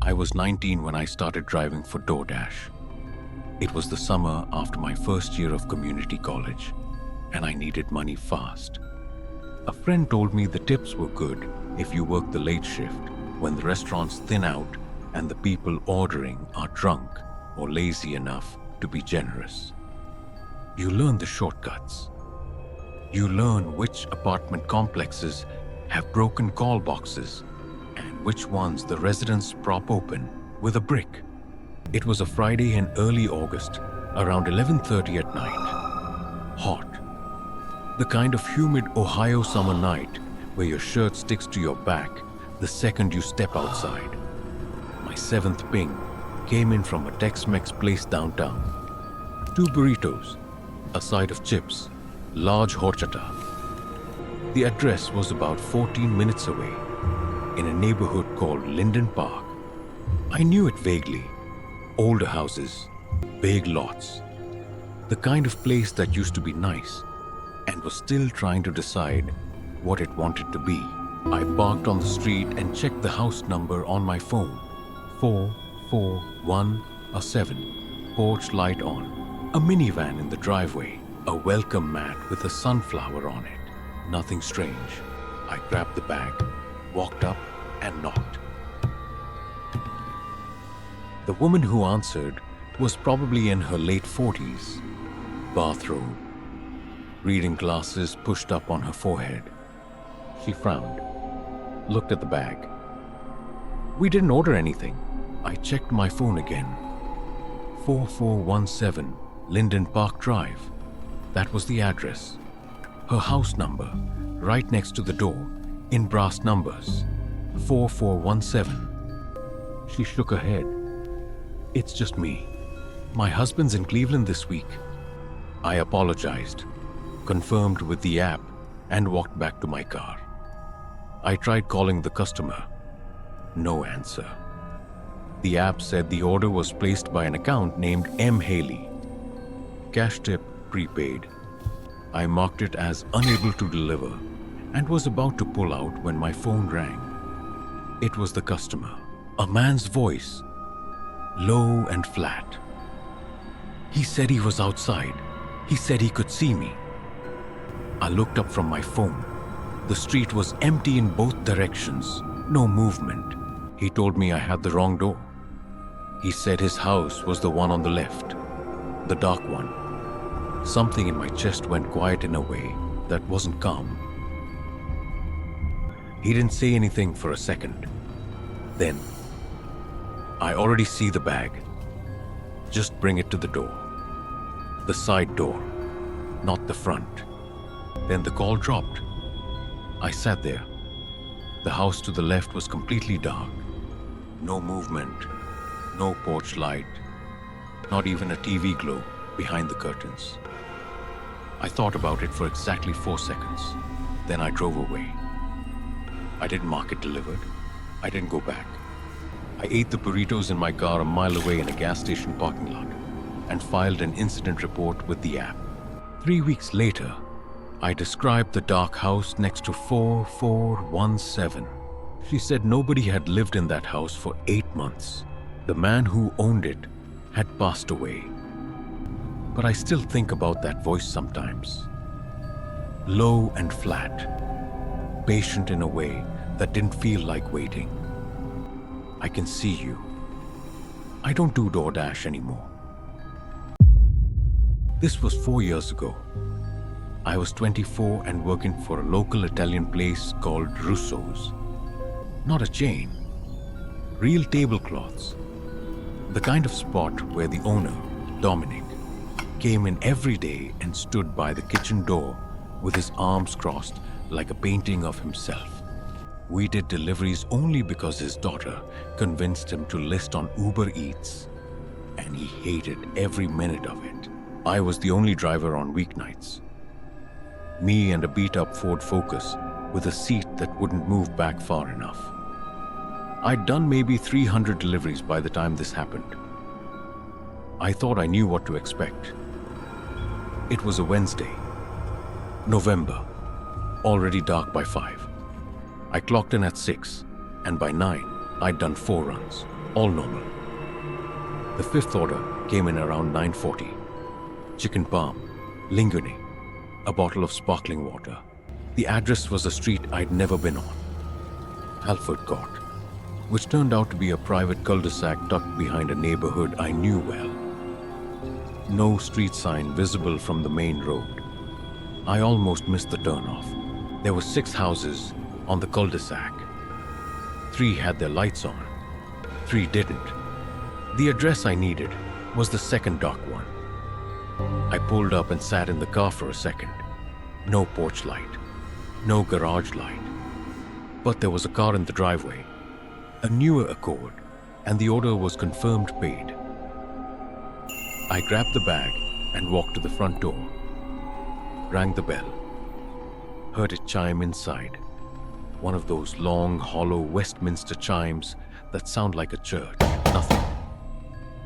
I was 19 when I started driving for DoorDash. It was the summer after my first year of community college, and I needed money fast. A friend told me the tips were good if you work the late shift, when the restaurants thin out and the people ordering are drunk or lazy enough to be generous. You learn the shortcuts. You learn which apartment complexes have broken call boxes and which ones the residents prop open with a brick. It was a Friday in early August, around 11:30 at night. Hot. The kind of humid Ohio summer night where your shirt sticks to your back the second you step outside. My seventh ping came in from a Tex-Mex place downtown. 2 burritos, a side of chips, large horchata. The address was about 14 minutes away, in a neighborhood called Linden Park. I knew it vaguely. Older houses, big lots. The kind of place that used to be nice and was still trying to decide what it wanted to be. I parked on the street and checked the house number on my phone. 4417, porch light on. A minivan in the driveway, a welcome mat with a sunflower on it. Nothing strange. I grabbed the bag, walked up and knocked. The woman who answered was probably in her late 40s. Bathrobe, reading glasses pushed up on her forehead. She frowned, looked at the bag. We didn't order anything. I checked my phone again. 4417 Linden Park Drive. That was the address. Her house number, right next to the door, in brass numbers. 4417. She shook her head. It's just me. My husband's in Cleveland this week. I apologized, confirmed with the app, and walked back to my car. I tried calling the customer. No answer. The app said the order was placed by an account named M. Haley. Cash tip prepaid. I marked it as unable to deliver and was about to pull out when my phone rang. It was the customer. A man's voice, low and flat. He said he was outside. He said he could see me. I looked up from my phone. The street was empty in both directions, no movement. He told me I had the wrong door. He said his house was the one on the left, the dark one. Something in my chest went quiet in a way that wasn't calm. He didn't say anything for a second. Then, I already see the bag. Just bring it to the door. The side door, not the front. Then the call dropped. I sat there. The house to the left was completely dark. No movement, no porch light, not even a TV glow behind the curtains. I thought about it for exactly 4 seconds. Then I drove away. I didn't mark it delivered. I didn't go back. I ate the burritos in my car a mile away in a gas station parking lot and filed an incident report with the app. 3 weeks later, I described the dark house next to 4417. She said nobody had lived in that house for 8 months. The man who owned it had passed away. But I still think about that voice sometimes. Low and flat, patient in a way that didn't feel like waiting. I can see you. I don't do DoorDash anymore. This was 4 years ago. I was 24 and working for a local Italian place called Russo's. Not a chain. Real tablecloths. The kind of spot where the owner, Dominic, came in every day and stood by the kitchen door with his arms crossed like a painting of himself. We did deliveries only because his daughter convinced him to list on Uber Eats, and he hated every minute of it. I was the only driver on weeknights. Me and a beat-up Ford Focus with a seat that wouldn't move back far enough. I'd done maybe 300 deliveries by the time this happened. I thought I knew what to expect. It was a Wednesday, November, already dark by 5. I clocked in at 6, and by 9, I'd done 4 runs. all normal. The fifth order came in around 9:40. Chicken parm, linguine, a bottle of sparkling water. The address was a street I'd never been on, Halford Court, which turned out to be a private cul-de-sac tucked behind a neighborhood I knew well. No street sign visible from the main road. I almost missed the turnoff. There were 6 houses on the cul-de-sac. 3 had their lights on, 3 didn't. The address I needed was the second dark one. I pulled up and sat in the car for a second. No porch light, no garage light. But there was a car in the driveway, a newer Accord, and the order was confirmed paid. I grabbed the bag and walked to the front door. Rang the bell. Heard it chime inside. One of those long, hollow Westminster chimes that sound like a church. Nothing.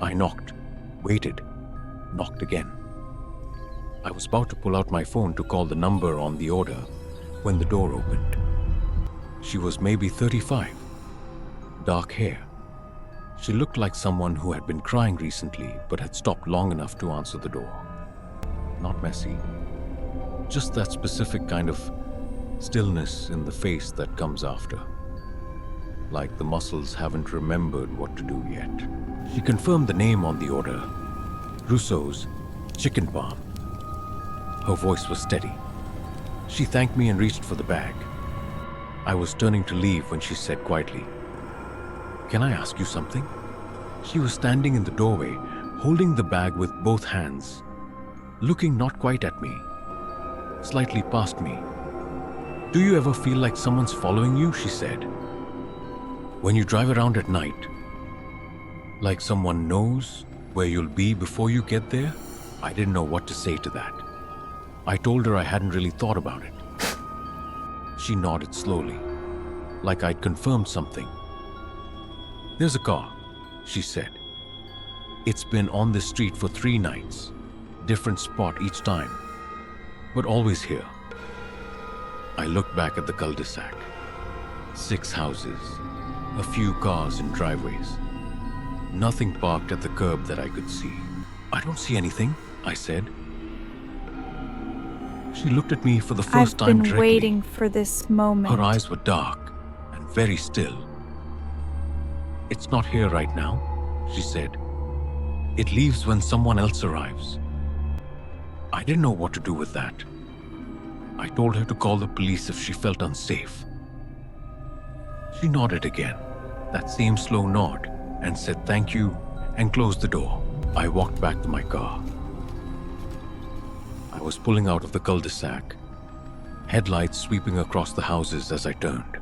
I knocked, waited, knocked again. I was about to pull out my phone to call the number on the order when the door opened. She was maybe 35. Dark hair. She looked like someone who had been crying recently but had stopped long enough to answer the door. Not messy. Just that specific kind of stillness in the face that comes after. Like the muscles haven't remembered what to do yet. She confirmed the name on the order. Rousseau's Chicken Parm. Her voice was steady. She thanked me and reached for the bag. I was turning to leave when she said quietly, "Can I ask you something?" She was standing in the doorway, holding the bag with both hands, looking not quite at me, slightly past me. "Do you ever feel like someone's following you?" she said. "When you drive around at night, like someone knows where you'll be before you get there?" I didn't know what to say to that. I told her I hadn't really thought about it. She nodded slowly, like I'd confirmed something. "There's a car," she said. "It's been on this street for 3 nights, different spot each time, but always here." I looked back at the cul-de-sac. 6 houses, a few cars in driveways. Nothing parked at the curb that I could see. "I don't see anything," I said. She looked at me for the first time I've been directly. waiting for this moment. Her eyes were dark and very still. "It's not here right now," she said. "It leaves when someone else arrives." I didn't know what to do with that. I told her to call the police if she felt unsafe. She nodded again, that same slow nod, and said thank you and closed the door. I walked back to my car. I was pulling out of the cul-de-sac, headlights sweeping across the houses as I turned,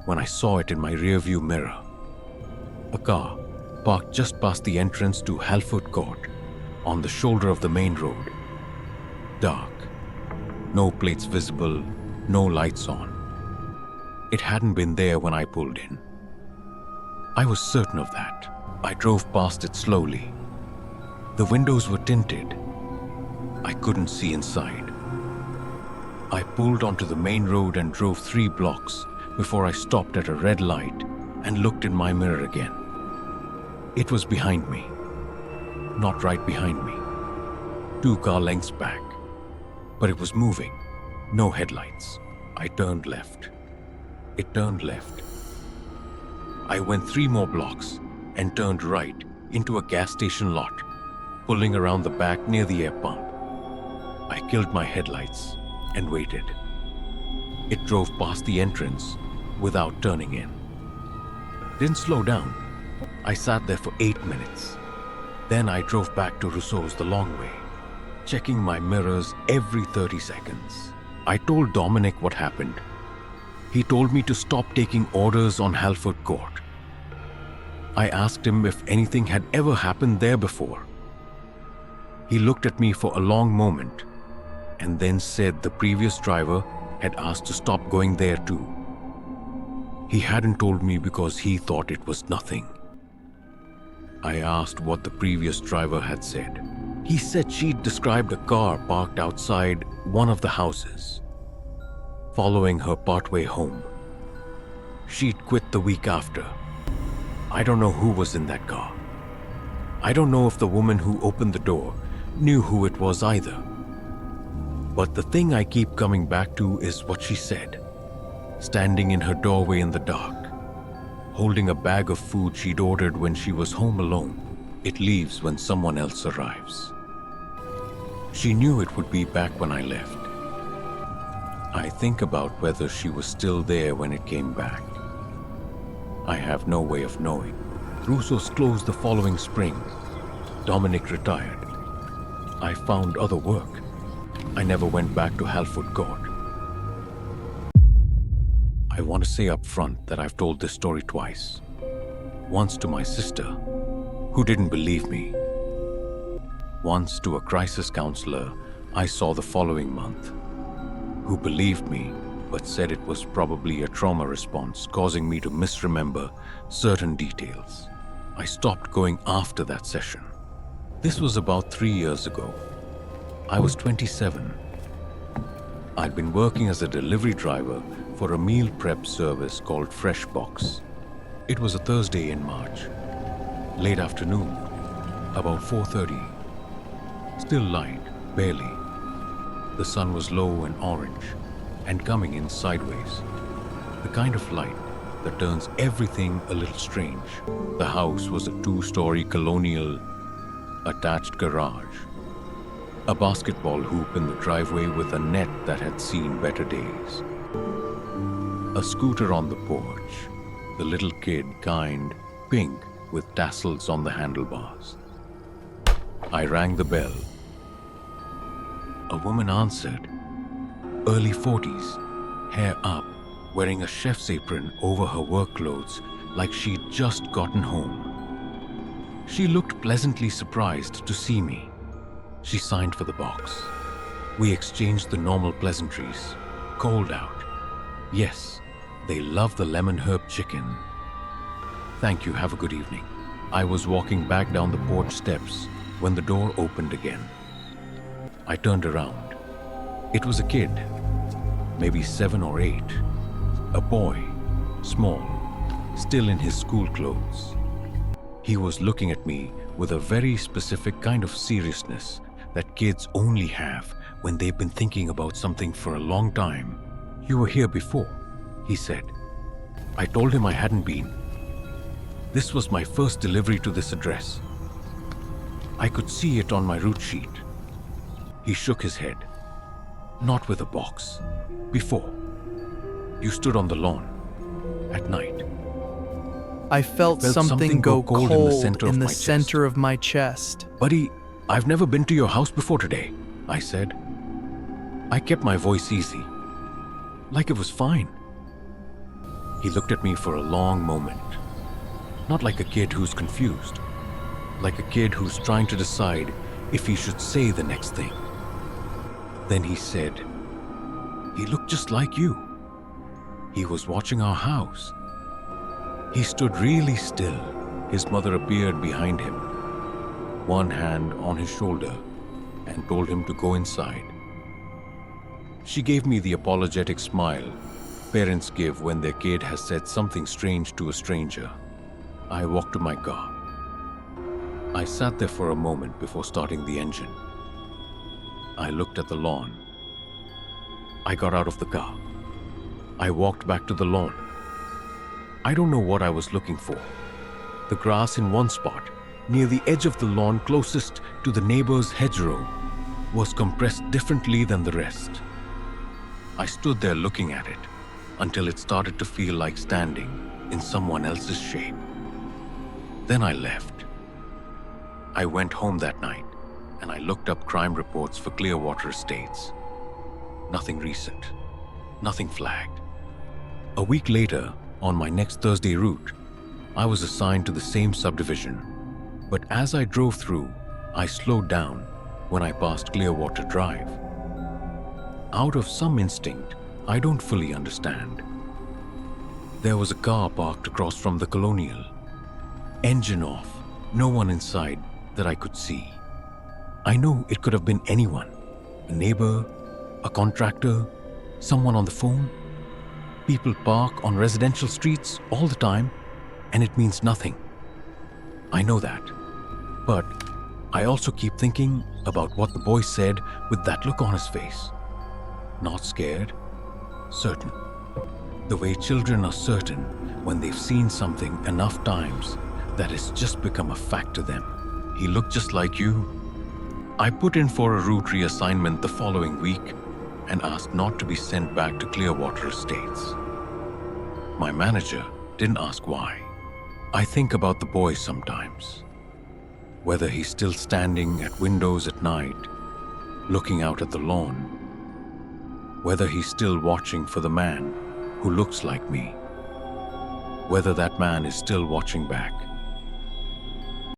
when I saw it in my rearview mirror. A car parked just past the entrance to Halford Court, on the shoulder of the main road. Dark, no plates visible, no lights on. It hadn't been there when I pulled in. I was certain of that. I drove past it slowly. The windows were tinted. I couldn't see inside. I pulled onto the main road and drove 3 blocks before I stopped at a red light and looked in my mirror again. It was behind me. Not right behind me. 2 car lengths back. But it was moving. No headlights. I turned left. It turned left. I went 3 more blocks and turned right into a gas station lot, pulling around the back near the air pump. I killed my headlights and waited. It drove past the entrance without turning in. Didn't slow down. I sat there for 8 minutes. Then I drove back to Rousseau's the long way, checking my mirrors every 30 seconds. I told Dominic what happened. He told me to stop taking orders on Halford Court. I asked him if anything had ever happened there before. He looked at me for a long moment and then said the previous driver had asked to stop going there too. He hadn't told me because he thought it was nothing. I asked what the previous driver had said. He said she'd described a car parked outside one of the houses, following her partway home. She'd quit the week after. I don't know who was in that car. I don't know if the woman who opened the door knew who it was either. But the thing I keep coming back to is what she said, standing in her doorway in the dark, holding a bag of food she'd ordered when she was home alone. It leaves when someone else arrives. She knew it would be back when I left. I think about whether she was still there when it came back. I have no way of knowing. Russo's closed the following spring. Dominic retired. I found other work. I never went back to Halford Court. I want to say up front that I've told this story twice. Once to my sister, who didn't believe me. Once to a crisis counselor I saw the following month, who believed me but said it was probably a trauma response causing me to misremember certain details. I stopped going after that session. This was about 3 years ago. I was 27. I'd been working as a delivery driver for a meal prep service called Fresh Box. It was a Thursday in March, late afternoon, about 4:30. Still light, barely. The sun was low and orange, and coming in sideways. The kind of light that turns everything a little strange. The house was a 2-story colonial attached garage. A basketball hoop in the driveway with a net that had seen better days. A scooter on the porch, the little kid kind, pink with tassels on the handlebars. I rang the bell. A woman answered, early 40s, hair up, wearing a chef's apron over her work clothes like she'd just gotten home. She looked pleasantly surprised to see me. She signed for the box. We exchanged the normal pleasantries. Cold out. Yes, they love the lemon herb chicken. Thank you, have a good evening. I was walking back down the porch steps when the door opened again. I turned around. It was a kid, maybe 7 or 8. A boy, small, still in his school clothes. He was looking at me with a very specific kind of seriousness that kids only have when they've been thinking about something for a long time. You were here before, he said. I told him I hadn't been. This was my first delivery to this address. I could see it on my route sheet. He shook his head. Not with a box. Before. You stood on the lawn. At night. I felt something go cold in the center of my chest. Buddy, I've never been to your house before today, I said. I kept my voice easy. Like it was fine. He looked at me for a long moment. Not like a kid who's confused. Like a kid who's trying to decide if he should say the next thing. Then he said, he looked just like you. He was watching our house. He stood really still. His mother appeared behind him, one hand on his shoulder, and told him to go inside. She gave me the apologetic smile parents give when their kid has said something strange to a stranger. I walked to my car. I sat there for a moment before starting the engine. I looked at the lawn. I got out of the car. I walked back to the lawn. I don't know what I was looking for. The grass in one spot, near the edge of the lawn closest to the neighbor's hedgerow, was compressed differently than the rest. I stood there looking at it until it started to feel like standing in someone else's shape. Then I left. I went home that night and I looked up crime reports for Clearwater Estates. Nothing recent. Nothing flagged. A week later, on my next Thursday route, I was assigned to the same subdivision. But as I drove through, I slowed down when I passed Clearwater Drive. Out of some instinct, I don't fully understand. There was a car parked across from the Colonial. Engine off, no one inside that I could see. I know it could have been anyone. A neighbor, a contractor, someone on the phone. People park on residential streets all the time. and it means nothing. I know that. But I also keep thinking about what the boy said with that look on his face. Not scared, certain. The way children are certain when they've seen something enough times that it's just become a fact to them. He looked just like you. I put in for a route reassignment the following week and asked not to be sent back to Clearwater Estates. My manager didn't ask why. I think about the boy sometimes. Whether he's still standing at windows at night, looking out at the lawn. Whether he's still watching for the man who looks like me. Whether that man is still watching back.